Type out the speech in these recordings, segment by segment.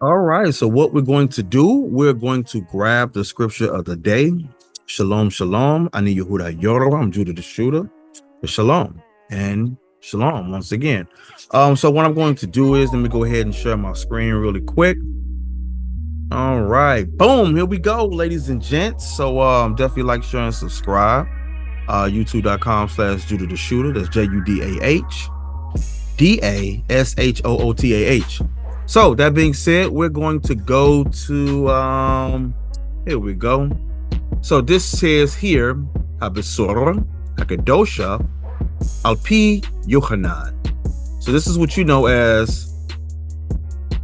All right. So what we're going to do, we're going to grab the scripture of the day. Shalom, shalom. Ani Yehuda Yoruba. I'm Judah the Shooter. Shalom and shalom once again. So what I'm going to do is let me go ahead and share my screen really quick. All right. Boom. Here we go, ladies and gents. So definitely like, share, and subscribe. YouTube.com/Judah the Shooter. That's JUDAH DASHOOTAH. So that being said, we're going to go to here we go. So this says here Habesora Hakadosha Alpi Yochanan. So this is what you know as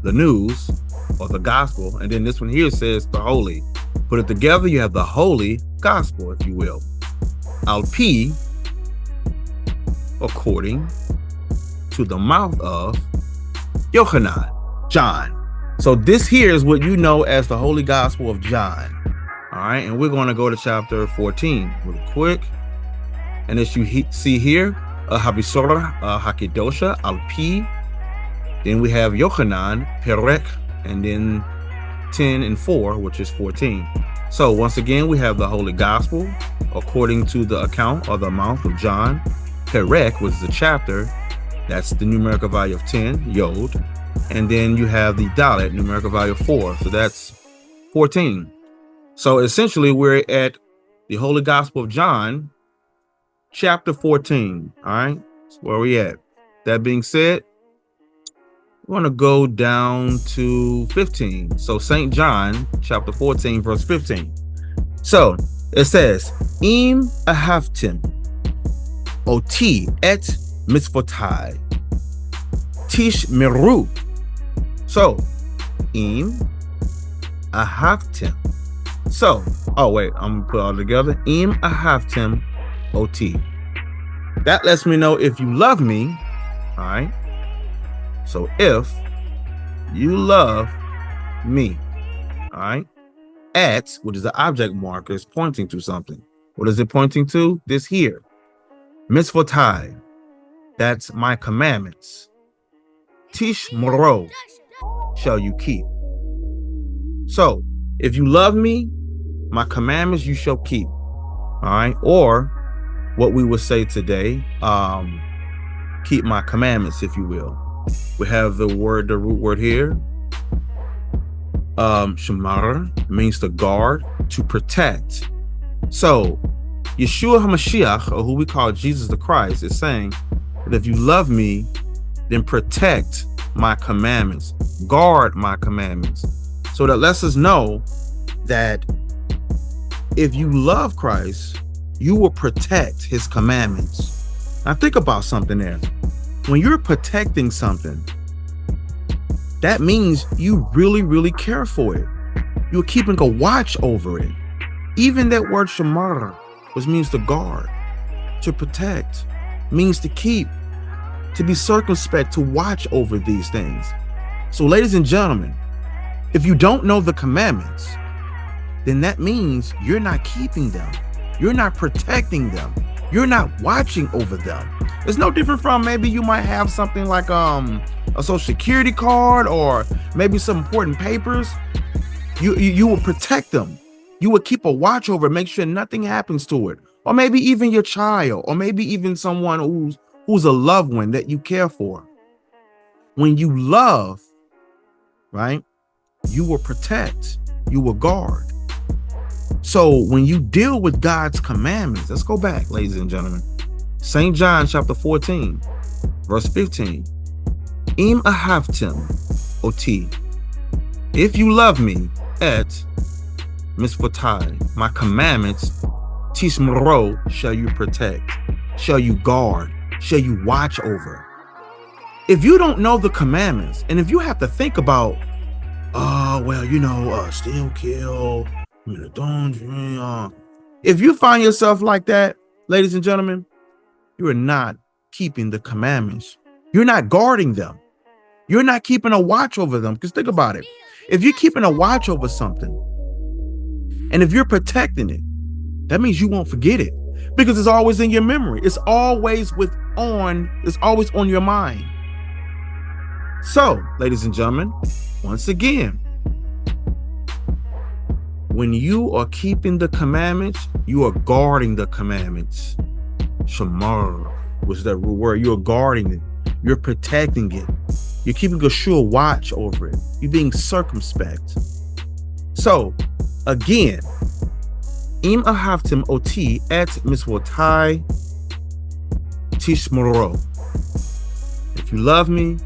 the news or the gospel, and then this one here says the holy. Put it together, you have the holy gospel, if you will. Alpi, according to the mouth of Yochanan, John. So this here is what you know as the Holy Gospel of John. All right, and we're going to go to chapter 14 real quick. And as you see here, Habisora Hakidosha Alpi. Then we have Yochanan Perek, and then 10 and 4, which is 14. So once again, we have the Holy Gospel according to the account or the mouth of John. Perek was the chapter. That's the numerical value of 10, Yod. And then you have the Dalet, numerical value of 4. So that's 14. So essentially, we're at the Holy Gospel of John, chapter 14. All right, that's where we at. That being said, we're going to go down to 15. So St. John, chapter 14, verse 15. So it says, Im ahavtim oti et mitzvotai tish meru. So, Im ahavtim. So, oh wait, I'm gonna put it all together. Im ahavtim oti. That lets me know if you love me. All right. So if you love me, all right, at, which is the object marker, is pointing to something. What is it pointing to? This here. Mitzvotai. That's my commandments. Tish moro shall you keep. So if you love me, my commandments you shall keep. All right. Or what we would say today, keep my commandments, if you will. We have the root word here. Shamar means to guard, to protect. So Yeshua HaMashiach, or who we call Jesus the Christ, is saying that if you love me, then protect my commandments, guard my commandments. So that lets us know that if you love Christ, you will protect his commandments. Now think about something there. When you're protecting something, that means you really, really care for it. You're keeping a watch over it. Even that word shamar, which means to guard, to protect, means to keep, to be circumspect, to watch over these things. So ladies and gentlemen, if you don't know the commandments, then that means you're not keeping them. You're not protecting them. You're not watching over them. It's no different from maybe you might have something like a social security card or maybe some important papers. You will protect them. You will keep a watch over it, make sure nothing happens to it. Or maybe even your child, or maybe even someone who's a loved one that you care for. When you love, right, you will protect, you will guard. So when you deal with God's commandments, let's go back, ladies and gentlemen. St. John chapter 14, verse 15. Im ahavtim oti. If you love me, et mitzvotai, my commandments, tishmero, shall you protect, shall you guard, shall you watch over. If you don't know the commandments, and if you have to think about, steal, kill, don't drink. If you find yourself like that, ladies and gentlemen, you are not keeping the commandments. You're not guarding them. You're not keeping a watch over them. Because think about it. If you're keeping a watch over something, and if you're protecting it, that means you won't forget it. Because it's always in your memory. It's always on your mind. So, ladies and gentlemen, once again, when you are keeping the commandments, you are guarding the commandments. Shamar was that word. You're guarding it. You're protecting it. You're keeping a sure watch over it. You're being circumspect. So, again, im ahavtim oti et mitzvotai tishmoro. If you love me,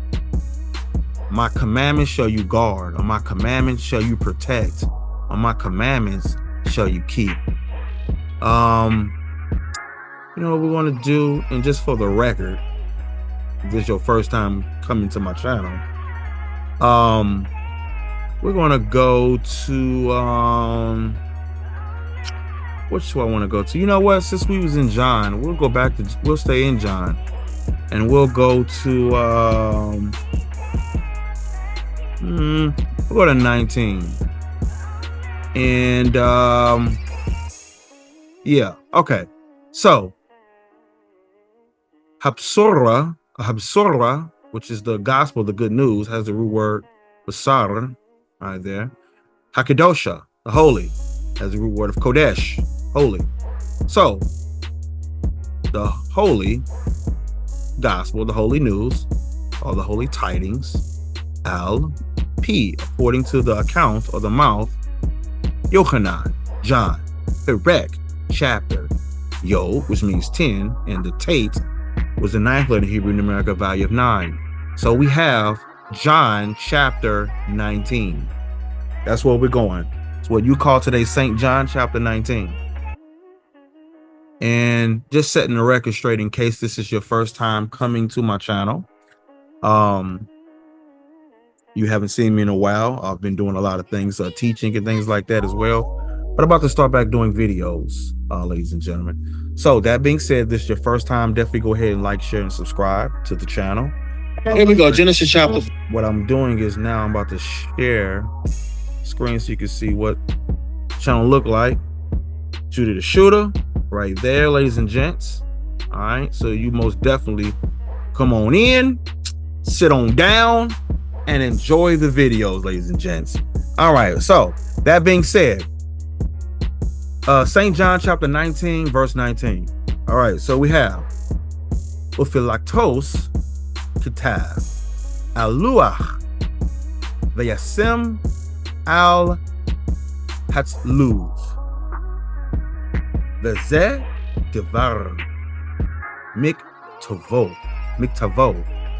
my commandments shall you guard, or my commandments shall you protect, or my commandments shall you keep. You know what we want to do, and just for the record, if this is your first time coming to my channel, we're gonna go to which do I want to go to? You know what? Since we was in John, we'll stay in John, and we'll go to we'll go to 19. And yeah, okay. So Habsora, which is the gospel, the good news, has the root word basar right there. Hakadosha, the holy, has the root word of kodesh, holy. So the holy gospel, the holy news, or the holy tidings, al p, according to the account or the mouth, Yochanan, John, Perek, chapter, Yo, which means 10, and the Tate was the 9th letter in Hebrew numerical value of 9. So we have John chapter 19. That's where we're going. It's what you call today St. John chapter 19. And just setting the record straight in case this is your first time coming to my channel. You haven't seen me in a while. I've been doing a lot of things, teaching and things like that as well. But I'm about to start back doing videos, ladies and gentlemen. So that being said, this is your first time, definitely go ahead and like, share, and subscribe to the channel. Here we go, Genesis chapter. What I'm doing is now I'm about to share screen so you can see what channel look like. Judy the Shooter, right there, ladies and gents. All right, so you most definitely come on in, sit on down, and enjoy the videos, ladies and gents. All right, so that being said, St. John chapter 19, verse 19. All right, so we have Uphilactos Kitav Aluach Vayasem Al Hatzluv Veze Devar Miktavo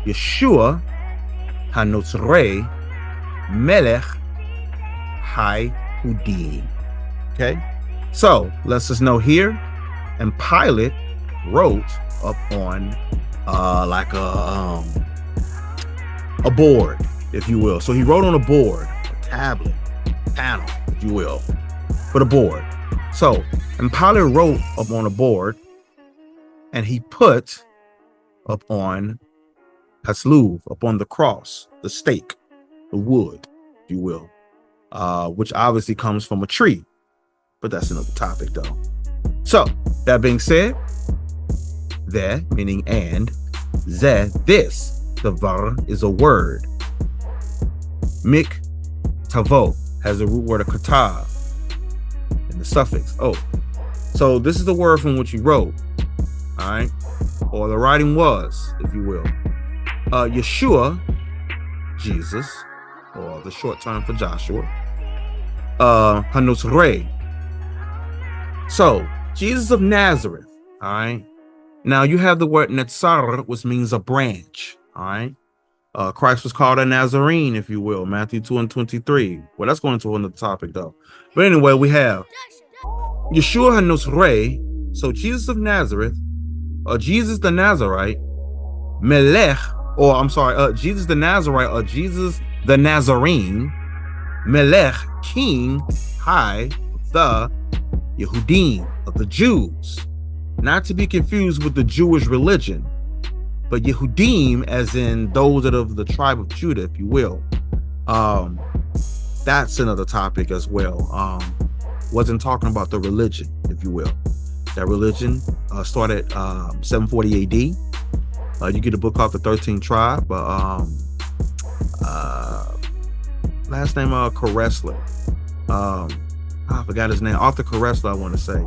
Yeshua Hanotzrei Melech Hayudim. Okay, so let's just know here, and Pilate wrote up on like a board, if you will. So he wrote on a board, a tablet, panel, if you will, but a board. So, and Pilate wrote up on a board, and he put up on Hasluv, up on the cross, the stake, the wood, if you will, which obviously comes from a tree, but that's another topic though. So that being said, there meaning and, ze, this, the var is a word. Mik tavo has a root word of katav and the suffix oh. So this is the word from which he wrote, all right, or the writing was, if you will. Yeshua, Jesus, or the short term for Joshua, Hanosrei. So Jesus of Nazareth, all right. Now you have the word Netzar, which means a branch, all right. Christ was called a Nazarene, if you will, Matthew 2:23. Well, that's going into another topic though. But anyway, we have Yeshua Hanosrei, so Jesus of Nazareth, or Jesus the Nazarite, Melech, or I'm sorry, Jesus the Nazarite, or Jesus the Nazarene, Melech, King, High, the Yehudim, of the Jews, not to be confused with the Jewish religion, but Yehudim as in those that of the tribe of Judah, if you will. That's another topic as well. Wasn't talking about the religion, if you will. That religion started 740 AD. You get a book called The 13th Tribe, last name Koresler. I forgot his name. Arthur Koresler, I want to say.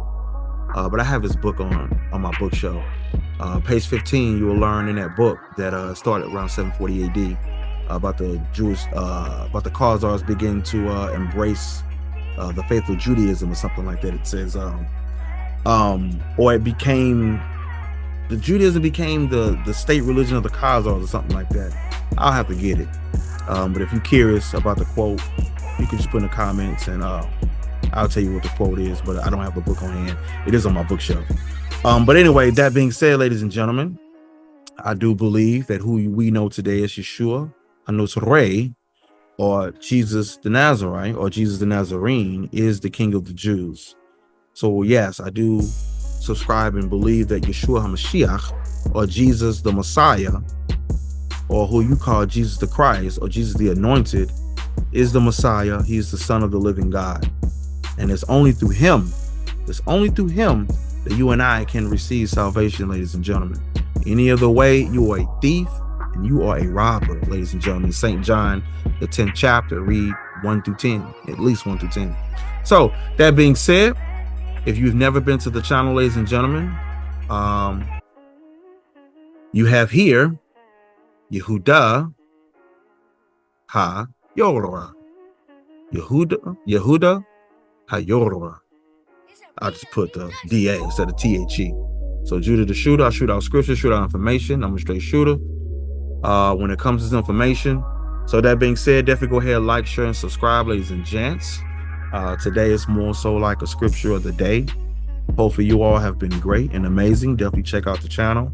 But I have his book on my bookshelf. Page 15, you will learn in that book that started around 740 AD about the Khazars beginning to embrace the faith of Judaism or something like that. It says, or it became, the Judaism became the state religion of the Khazars or something like that. I'll have to get it. But if you're curious about the quote, you can just put in the comments and I'll tell you what the quote is, but I don't have the book on hand. It is on my bookshelf. But anyway, that being said, ladies and gentlemen, I do believe that who we know today as Yeshua HaNazarei, or Jesus the Nazarene, or Jesus the Nazarene, is the King of the Jews. So yes, I do subscribe and believe that Yeshua HaMashiach, or Jesus the Messiah, or who you call Jesus the Christ, or Jesus the Anointed, is the Messiah. He is the Son of the living God. And it's only through him that you and I can receive salvation, ladies and gentlemen. Any other way, you are a thief and you are a robber, ladies and gentlemen. St. John, the 10th chapter, read 1 through 10, at least 1 through 10. So that being said, if you've never been to the channel, ladies and gentlemen, you have here Yehuda HaYorah. Yehuda HaYorah. I just put the DA instead of THE. So Judah the shooter, I shoot out scripture, shoot out information. I'm a straight shooter when it comes to this information. So that being said, definitely go ahead, like, share, and subscribe, ladies and gents. Today is more so like a scripture of the day. Hopefully you all have been great and amazing. Definitely check out the channel.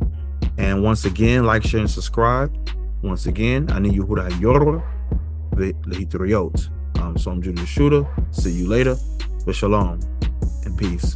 And once again, like, share, and subscribe. Once again, I need Yehuda HaYorah Lehitriot. So I'm Judah the shooter. See you later. Shalom and peace.